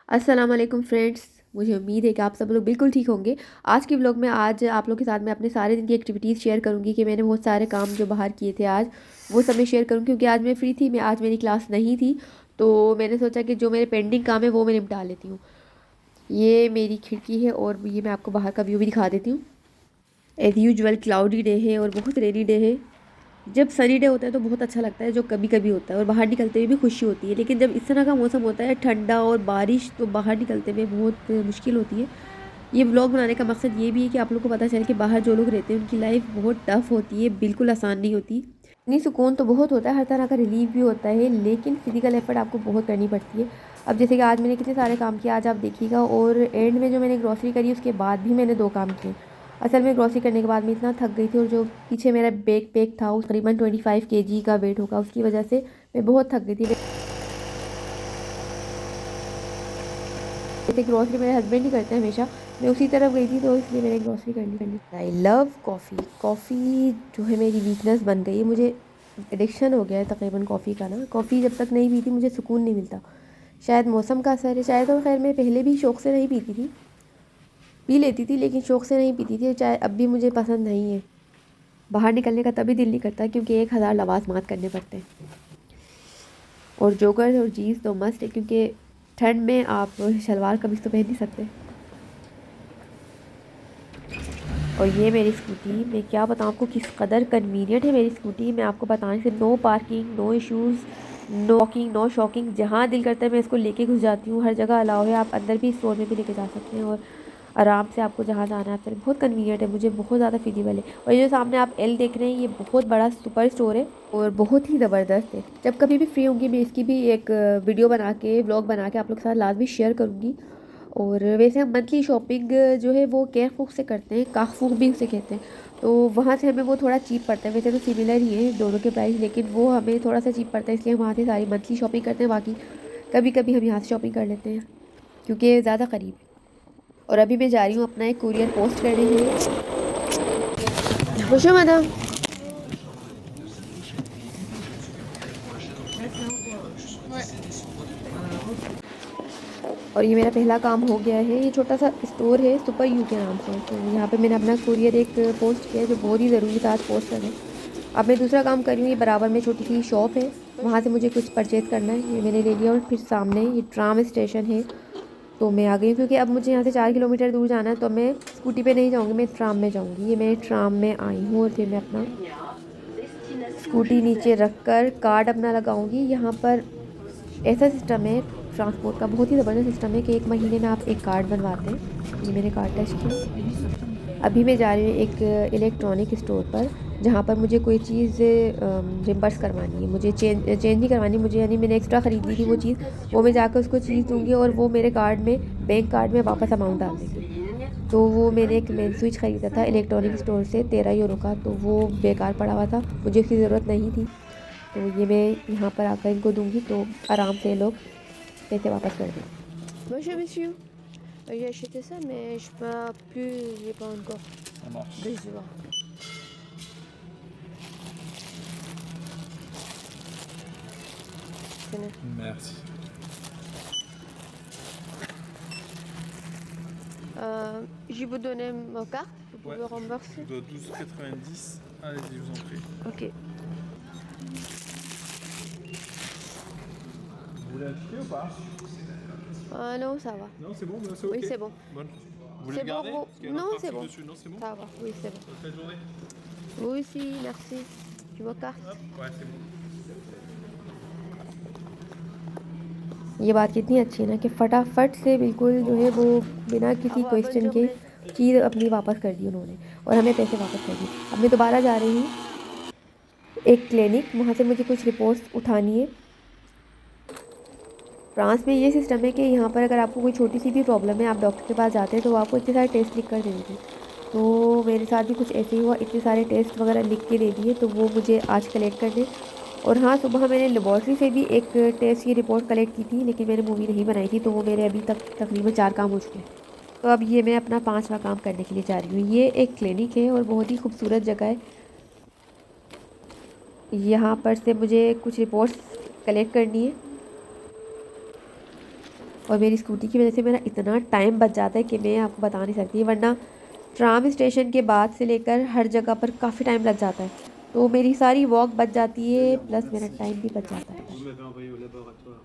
अस्सलाम वालेकुम फ्रेंड्स। मुझे उम्मीद है कि आप सब लोग बिल्कुल ठीक होंगे। आज की व्लॉग में आज आप लोग के साथ मैं अपने सारे दिन की एक्टिविटीज़ शेयर करूंगी कि मैंने बहुत सारे काम जो बाहर किए थे आज वो सब मैं शेयर करूंगी, क्योंकि आज मैं फ्री थी। मैं आज मेरी क्लास नहीं थी, तो मैंने सोचा कि जो मेरे पेंडिंग काम है वो मैं निपटा लेती हूँ। ये मेरी खिड़की है और ये मैं आपको बाहर का व्यू भी दिखा देती हूँ। एज़ यूजुअल क्लाउडी डे है और बहुत रेनी डे है। जब सनी डे होता है तो बहुत अच्छा लगता है, जो कभी कभी होता है, और बाहर निकलते हुए भी खुशी होती है। लेकिन जब इस तरह का मौसम होता है ठंडा और बारिश, तो बाहर निकलते हुए बहुत मुश्किल होती है। ये व्लॉग बनाने का मकसद ये भी है कि आप लोग को पता चले कि बाहर जो लोग रहते हैं उनकी लाइफ बहुत टफ होती है, बिल्कुल आसान नहीं होती। इतनी सुकून तो बहुत होता है, हर तरह का रिलीफ भी होता है, लेकिन फिजिकल एफर्ट आपको बहुत करनी पड़ती है। अब जैसे कि आज मैंने कितने सारे काम किए आज आप देखिएगा, और एंड में जो मैंने ग्रॉसरी करी उसके बाद भी मैंने 2 काम किए। असल में ग्रॉसरी करने के बाद मैं इतना थक गई थी, और जो पीछे मेरा बैग पैक था उस तकरीबन 25 kg का वेट होगा, उसकी वजह से मैं बहुत थक गई थी। जैसे ग्रॉसरी मेरे हस्बैंड ही करते हैं हमेशा, मैं उसी तरफ गई थी तो इसलिए मैंने ग्रॉसरी कर ली। I love coffee. कॉफ़ी जो है मेरी वीकनेस बन गई है, मुझे एडिक्शन हो गया है तकरीबन कॉफ़ी का ना। कॉफ़ी जब तक नहीं पीती मुझे सुकून नहीं मिलता। शायद मौसम का असर है, शायद। और खैर मैं पहले भी शौक़ से नहीं पीती थी, पी लेती थी लेकिन शौक़ से नहीं पीती थी। चाय अब भी मुझे पसंद नहीं है। बाहर निकलने का तभी दिल नहीं करता क्योंकि 1000 लवाजमात करने पड़ते हैं। और जोगर और जीन्स तो मस्त है, क्योंकि ठंड में आप शलवार कमीज तो पहन नहीं सकते। और ये मेरी स्कूटी, मैं क्या बताऊँ आपको किस कदर कन्वीनियंट है मेरी स्कूटी। मैं आपको बताने से, no parking, no issues, no walking, no shocking. जहाँ दिल करता है मैं इसको लेके घुस जाती हूँ। हर जगह अलाउ है, आप अंदर भी स्टोर में भी लेके जा सकते हैं, और आराम से आपको जहाँ जाना है आप चलें। बहुत कन्वीनियंट है, मुझे बहुत ज़्यादा फिजिबल है। और ये जो सामने आप एल देख रहे हैं, ये बहुत बड़ा सुपर स्टोर है और बहुत ही ज़बरदस्त है। जब कभी भी फ्री होंगी मैं इसकी भी एक वीडियो बना के, व्लॉग बना के आप लोग के साथ लाजमी शेयर करूँगी। और वैसे हम मंथली शॉपिंग जो है वो केयरफूक से करते हैं, काफूक भी उसे कहते हैं। तो वहाँ से हमें वो थोड़ा चीप पड़ता है। वैसे तो सिमिलर ही है दोनों के प्राइस, लेकिन वो हमें थोड़ा सा चीप पड़ता है, इसलिए हम वहाँ से सारी मंथली शॉपिंग करते हैं। बाकी कभी कभी हम यहाँ से शॉपिंग कर लेते हैं क्योंकि ज़्यादा करीब है। और अभी मैं जा रही हूँ अपना एक कुरियर पोस्ट करने के लिए। खुशो मैडम। और ये मेरा पहला काम हो गया है। ये छोटा सा स्टोर है, सुपर यू के नाम से। तो यहाँ पे मैंने अपना कुरियर एक पोस्ट किया है, जो बहुत ही ज़रूरी था आज पोस्ट करना। अब मैं दूसरा काम कर रही हूँ। ये बराबर में छोटी सी शॉप है, वहाँ से मुझे कुछ परचेज़ करना है, ये मैंने ले लिया। और फिर सामने ये ट्राम स्टेशन है, तो मैं आ गई हूँ। क्योंकि अब मुझे यहाँ से 4 किलोमीटर दूर जाना है, तो मैं स्कूटी पे नहीं जाऊँगी, मैं ट्राम में जाऊँगी। ये मैं ट्राम में आई हूँ, और फिर मैं अपना स्कूटी नीचे रख कर कार्ड अपना लगाऊँगी। यहाँ पर ऐसा सिस्टम है ट्रांसपोर्ट का, बहुत ही ज़बरदस्त सिस्टम है कि 1 महीने में आप एक कार्ड बनवाते हैं। ये मैंने कार्ड टेस्ट किया। अभी मैं जा रही हूँ एक इलेक्ट्रॉनिक स्टोर पर, जहाँ पर मुझे कोई चीज़ रिम्बर्स करवानी है। मुझे चेंज नहीं करवानी मुझे, यानी मैंने एक्स्ट्रा ख़रीद ली थी वो चीज़, वो मैं जाकर उसको चीज़ दूँगी और वो मेरे कार्ड में, बैंक कार्ड में वापस अमाउंट डाल देंगे। तो वो मैंने एक मेन स्विच ख़रीदा था इलेक्ट्रॉनिक स्टोर से 13 यूरो का, तो वो बेकार पड़ा हुआ था, मुझे उसकी ज़रूरत नहीं थी। तो ये मैं यहाँ पर आकर इनको दूँगी, तो आराम से लोग पैसे वापस कर देंगे। Bonjour monsieur, j'ai acheté ça mais je peux plus, j'ai pas encore Ça marche. besoin. Tenez. Merci. Je vais vous donner ma carte, vous Ouais, pouvez rembourser. je dois 12,90. Allez-y, je vous en prie. Ok. Vous voulez acheter ou pas? Non, ça va. Non, c'est bon, c'est ok. Oui, c'est bon. Bonne. Vous voulez C'est le bon, garder? vous... Parce qu'il y a un Non, autre c'est article bon. dessus. Non, c'est bon. Ça va, oui, c'est bon. Bonne journée. Vous aussi, merci. Tu vois carte? Hop, ouais, c'est bon. ये बात कितनी अच्छी है ना कि फटाफट से बिल्कुल जो है वो बिना किसी क्वेश्चन के चीज़ अपनी वापस कर दी उन्होंने, और हमें पैसे वापस कर दिए। अब मैं दोबारा जा रही हूँ एक क्लिनिक, वहाँ से मुझे कुछ रिपोर्ट्स उठानी है। फ्रांस में ये सिस्टम है कि यहाँ पर अगर आपको कोई छोटी सी भी प्रॉब्लम है, आप डॉक्टर के पास जाते हैं तो वो आपको इतने सारे टेस्ट लिख कर दे देते हैं। तो मेरे साथ भी कुछ ऐसे ही हुआ, इतने सारे टेस्ट वगैरह लिख के दे दिए, तो वो मुझे आज कलेक्ट करने। और हाँ, सुबह मैंने लेबॉर्ट्री से भी एक टेस्ट की रिपोर्ट कलेक्ट की थी, लेकिन मैंने मूवी नहीं बनाई थी, तो वो मेरे अभी तक तकरीबन 4 काम हो चुके हैं। तो अब ये मैं अपना 5वां काम करने के लिए जा रही हूँ। ये एक क्लिनिक है और बहुत ही खूबसूरत जगह है। यहाँ पर से मुझे कुछ रिपोर्ट्स कलेक्ट करनी है। और मेरी स्कूटी की वजह से मेरा इतना टाइम बच जाता है कि मैं आपको बता नहीं सकती, वरना ट्राम स्टेशन के बाद से लेकर हर जगह पर काफ़ी टाइम लग जाता है। तो मेरी सारी वॉक बच जाती है, D'ailleurs, प्लस मेरा merci. टाइम भी बच जाता है। Vous m'avez envoyé au laboratoire.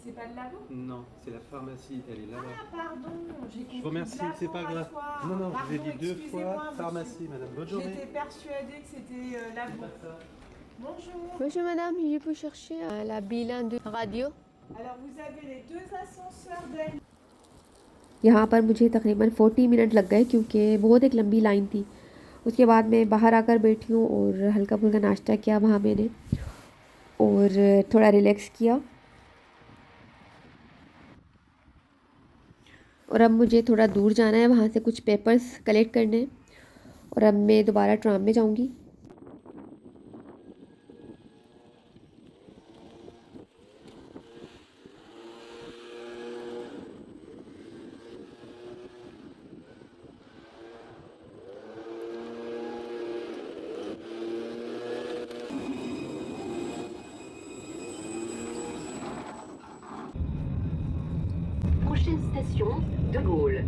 C'est pas le labo? Non, c'est la pharmacie, elle est là-bas. Ah, pardon, j'ai Je compris vous remercie, c'est pas grave. laboratoire. Non, non, je vous ai Pardon, dit 2 fois excusez-moi, pharmacie, madame. Bonne monsieur. journée. J'étais persuadée que c'était labo. Bonjour. Bonjour madame, je peux chercher la bilan de radio? Alors, vous avez les deux ascenseurs d'El. यहाँ पर मुझे तकरीबन 40 minute लग गए क्योंकि बहुत एक लंबी लाइन थी। उसके बाद मैं बाहर आकर बैठी हूँ और हल्का फुल्का नाश्ता किया वहाँ मैंने, और थोड़ा रिलैक्स किया। और अब मुझे थोड़ा दूर जाना है, वहाँ से कुछ पेपर्स कलेक्ट करने हैं, और अब मैं दोबारा ट्राम में जाऊँगी। Prochaine station, De Gaulle.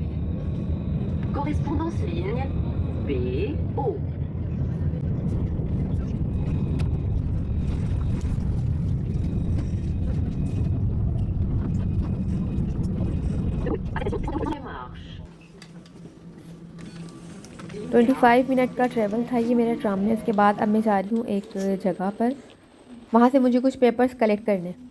Correspondance ligne BO. Démarche. 25 minute का ट्रैवल था ये मेरा ट्राम में। उसके बाद अब मैं जा रही हूँ एक जगह पर, वहाँ से मुझे कुछ पेपर्स कलेक्ट करने हैं।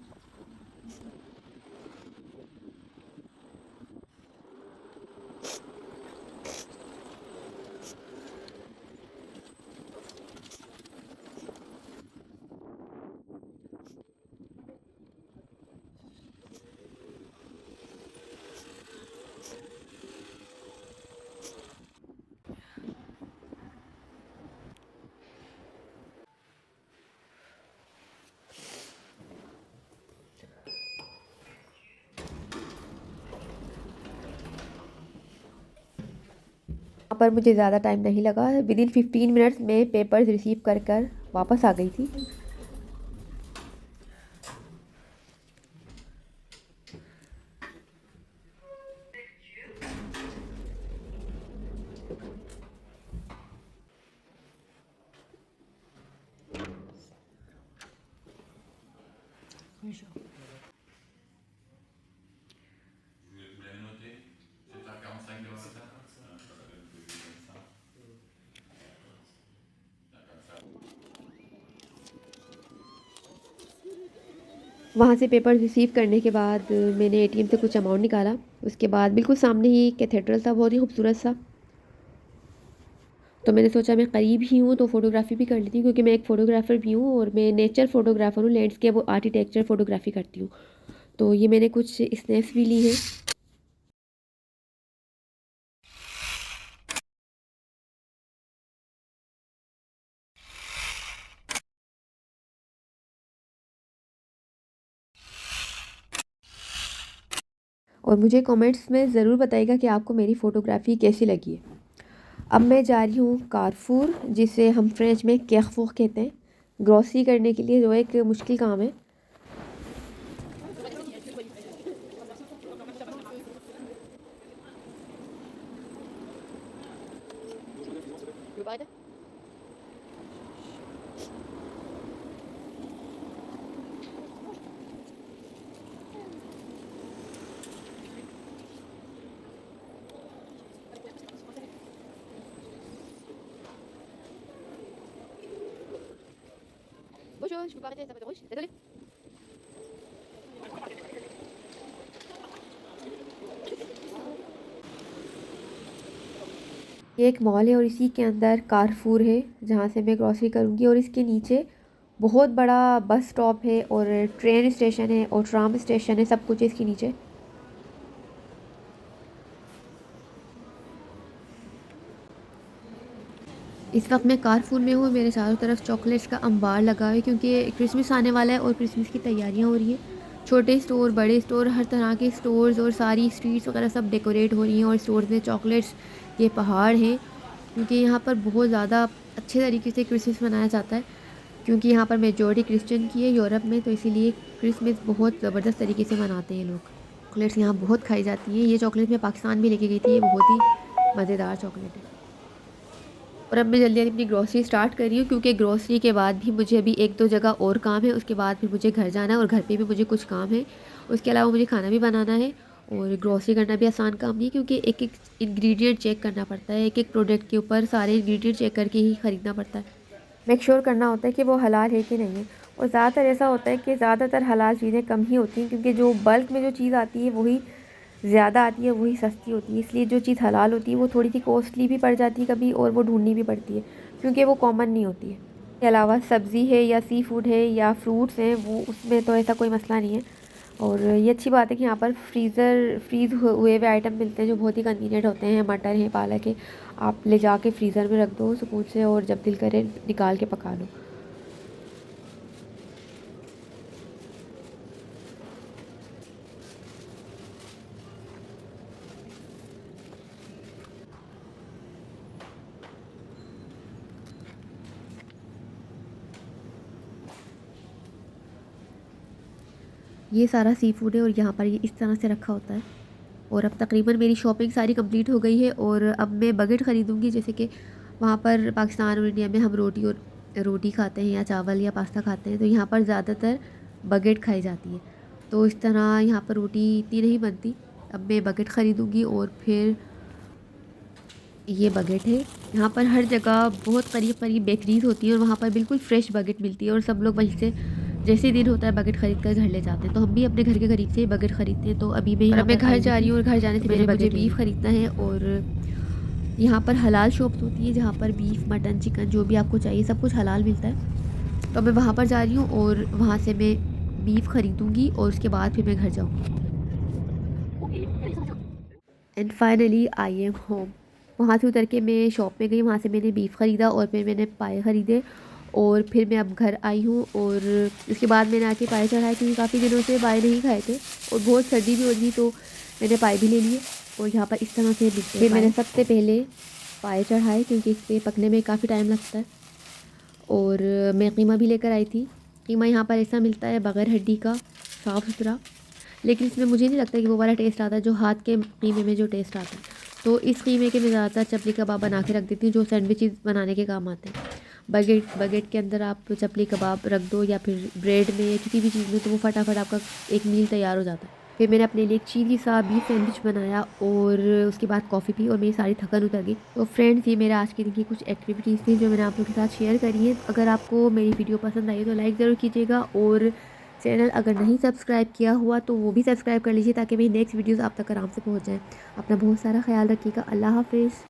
यहाँ पर मुझे ज़्यादा टाइम नहीं लगा, विदिन 15 मिनट्स में पेपर्स रिसीव कर कर वापस आ गई थी। Vous l'avez noté? C'est à 45 km/h. वहाँ से पेपर रिसीव करने के बाद मैंने एटीएम से कुछ अमाउंट निकाला। उसके बाद बिल्कुल सामने ही कैथेड्रल था, बहुत ही खूबसूरत सा। तो मैंने सोचा मैं करीब ही हूँ तो फ़ोटोग्राफ़ी भी कर लेती हूँ, क्योंकि मैं एक फ़ोटोग्राफ़र भी हूँ और मैं नेचर फ़ोटोग्राफ़र हूँ, लैंडस्केप और आर्किटेक्चर फ़ोटोग्राफ़ी करती हूँ। तो ये मैंने कुछ स्नैप्स भी ली हैं। और मुझे कमेंट्स में ज़रूर बताइएगा कि आपको मेरी फ़ोटोग्राफ़ी कैसी लगी है। अब मैं जा रही हूँ कारफूर, जिसे हम फ्रेंच में कैरफूर कहते हैं, ग्रॉसरी करने के लिए, जो एक मुश्किल काम है। Bonjour, je peux pas arrêter les tapis rouges, désolé. ये एक मॉल है और इसी के अंदर कारफूर है, जहाँ से मैं ग्रॉसरी करूँगी। और इसके नीचे बहुत बड़ा बस स्टॉप है और ट्रेन स्टेशन है और ट्राम स्टेशन है, सब कुछ है इसके नीचे। इस वक्त मैं कारफूर में हूँ, मेरे चारों तरफ चॉकलेट्स का अंबार लगा है, क्योंकि क्रिसमस आने वाला है और क्रिसमस की तैयारियाँ हो रही हैं। छोटे स्टोर, बड़े स्टोर, हर तरह के स्टोर्स और सारी स्ट्रीट्स वगैरह सब डेकोरेट हो रही हैं, और स्टोर्स में चॉकलेट्स के पहाड़ हैं, क्योंकि यहाँ पर बहुत ज़्यादा अच्छे तरीके से क्रिसमस मनाया जाता है। क्योंकि यहाँ पर मेजॉरिटी क्रिश्चियन की है यूरोप में, तो इसीलिए क्रिसमस बहुत ज़बरदस्त तरीके से मनाते हैं लोग। चॉकलेट्स यहाँ बहुत खाई जाती हैं। ये चॉकलेट मैं पाकिस्तान भी लेके गई थी, ये बहुत ही मज़ेदार चॉकलेट है। और अब मैं जल्दी जल्दी अपनी ग्रॉसरी स्टार्ट कर रही हूँ, क्योंकि ग्रॉसरी के बाद भी मुझे अभी 1-2 जगह और काम है। उसके बाद फिर मुझे घर जाना है और घर पे भी मुझे कुछ काम है। उसके अलावा मुझे खाना भी बनाना है। और ग्रॉसरी करना भी आसान काम नहीं है, क्योंकि एक एक इंग्रेडिएंट चेक करना पड़ता है। एक एक प्रोडक्ट के ऊपर सारे इंग्रेडिएंट चेक करके ही ख़रीदना पड़ता है। मेक श्योर करना होता है कि वो हलाल है कि नहीं है। और ज़्यादातर ऐसा होता है कि ज़्यादातर हलाल चीज़ें कम ही होती हैं, क्योंकि जो बल्क में जो चीज़ आती है वही ज़्यादा आती है, वही सस्ती होती है। इसलिए जो चीज़ हलाल होती है वो थोड़ी सी कॉस्टली भी पड़ जाती है कभी, और वो ढूंढनी भी पड़ती है, क्योंकि वो कॉमन नहीं होती है। इसके अलावा सब्ज़ी है या सी फूड है या फ्रूट्स हैं, वो उसमें तो ऐसा कोई मसला नहीं है। और ये अच्छी बात है कि यहाँ पर फ्रीज़ हुए हुए आइटम मिलते हैं, जो बहुत ही कन्वीनियंट होते हैं। मटर है, पालक है, आप ले जाके फ्रीज़र में रख दो सुकून से, और जब दिल करे निकाल के पका लो। ये सारा सी फूड है और यहाँ पर ये इस तरह से रखा होता है। और अब तकरीबन मेरी शॉपिंग सारी कंप्लीट हो गई है, और अब मैं बकेट ख़रीदूँगी। जैसे कि वहाँ पर पाकिस्तान और इंडिया में हम रोटी खाते हैं या चावल या पास्ता खाते हैं, तो यहाँ पर ज़्यादातर बकेट खाई जाती है। तो इस तरह यहाँ पर रोटी इतनी नहीं बनती। अब मैं बकेट ख़रीदूँगी, और फिर ये बकेट है। यहाँ पर हर जगह बहुत करीब करीब बेकरीज होती है, और वहाँ पर बिल्कुल फ्रेश बकेट मिलती है, और सब लोग वहीं से जैसे दिन होता है बकेट ख़रीद कर घर ले जाते हैं। तो हम भी अपने घर के करीब से बकेट ख़रीदते हैं। तो अभी मैं घर जा रही हूँ, और घर जाने से पहले मुझे बीफ ख़रीदना है। और यहाँ पर हलाल शॉप्स होती है, जहाँ पर बीफ, मटन, चिकन जो भी आपको चाहिए सब कुछ हलाल मिलता है। तो मैं वहाँ पर जा रही हूँ, और वहाँ से मैं बीफ ख़रीदूँगी, और उसके बाद फिर मैं घर जाऊँगी। And finally I am home. वहाँ से उतर के मैं शॉप में गई, वहाँ से मैंने बीफ ख़रीदा, और फिर मैंने पाए ख़रीदे, और फिर मैं अब घर आई हूँ। और उसके बाद मैंने आके पाए चढ़ाए, क्योंकि काफ़ी दिनों से पाए नहीं खाए थे, और बहुत सर्दी भी हो रही, तो मैंने पाए भी ले लिए। और यहाँ पर इस तरह से बिकते हैं। फिर मैंने सबसे पहले पाए चढ़ाए, क्योंकि इसके पकने में काफ़ी टाइम लगता है। और मैं कीमा भी लेकर आई थी। कीमा यहाँ पर ऐसा मिलता है बग़ैर हड्डी का, साफ़ सुथरा, लेकिन इसमें मुझे नहीं लगता कि वो वाला टेस्ट आता है जो हाथ के कीमे में जो टेस्ट आता है। तो इस कीमे के मैं ज़्यादातर चपली कबाब बना के रख देती हूँ, जो सैंडविचेस बनाने के काम आते हैं। बकेट के अंदर आप चपली कबाब रख दो, या फिर ब्रेड में या किसी भी चीज़ में, तो वो फटाफट आपका एक मील तैयार हो जाता है। फिर मैंने अपने लिए एक चीज़ी सा बीफ सैंडविच बनाया, और उसके बाद कॉफ़ी पी, और मेरी सारी थकन उतर गई। तो फ्रेंड्स, ये मेरा आज के दिन की कुछ एक्टिविटीज़ थी जो मैंने आप लोगों के साथ शेयर करी है। अगर आपको मेरी वीडियो पसंद आई तो लाइक ज़रूर कीजिएगा, और चैनल अगर नहीं सब्सक्राइब किया हुआ तो वो भी सब्सक्राइब कर लीजिए, ताकि मेरी नेक्स्ट वीडियोज़ आप तक आराम से पहुँच जाएँ। अपना बहुत सारा ख्याल रखिएगा। अल्लाह हाफ़िज़।